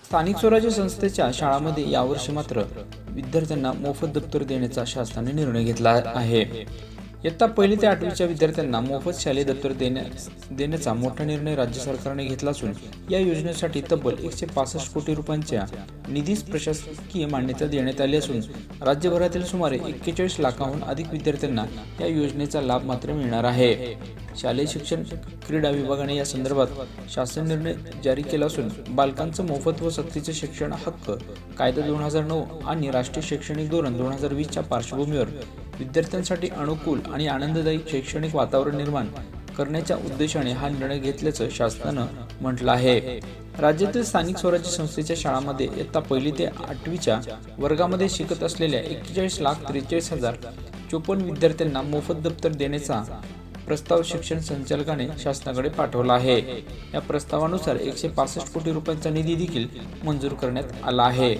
स्थानिक स्वराज्य संस्थेच्या शाळांमध्ये यावर्षी मात्र विद्यार्थ्यांना मोफत दप्तर देण्याचा शासनाने निर्णय घेतला आहे। इयत्ता 1 ते 8वीच्या विद्यार्थ्यांना मोफत शालेय दप्तर देण्याचा मोठा निर्णय राज्य सरकारने घेतला असून या योजनेसाठी तब्बल 165 कोटी रुपयांच्या निधीस प्रशासकीय मान्यता देण्यात आली असून राज्यभरातील सुमारे 41 लाखांहून अधिक विद्यार्थ्यांना या योजनेचा लाभ मात्र मिळणार आहे। शालेय शिक्षण क्रीडा विभागाने या संदर्भात शासन निर्णय जारी केला असून बालकांचं मोफत व सक्तीचे शिक्षण हक्क कायदा 2009 आणि राष्ट्रीय शैक्षणिक धोरण 2020च्या पार्श्वभूमीवर विद्यार्थ्यांसाठी अनुकूल आणि आनंददायी शैक्षणिक वातावरण निर्माण करण्याच्या उद्देशाने हा निर्णय घेतल्याचं शासनानं म्हटलं आहे। राज्यातील स्थानिक स्वराज्य संस्थेच्या शाळांमध्ये इयत्ता 1 ते 8वीच्या वर्गामध्ये शिकत असलेल्या 41,43,054 विद्यार्थ्यांना मोफत दप्तर देण्याचा प्रस्ताव शिक्षण संचालकाने शासनाकडे पाठवला आहे। या प्रस्तावानुसार 165 कोटी रुपयांचा निधी देखील मंजूर करण्यात आला आहे।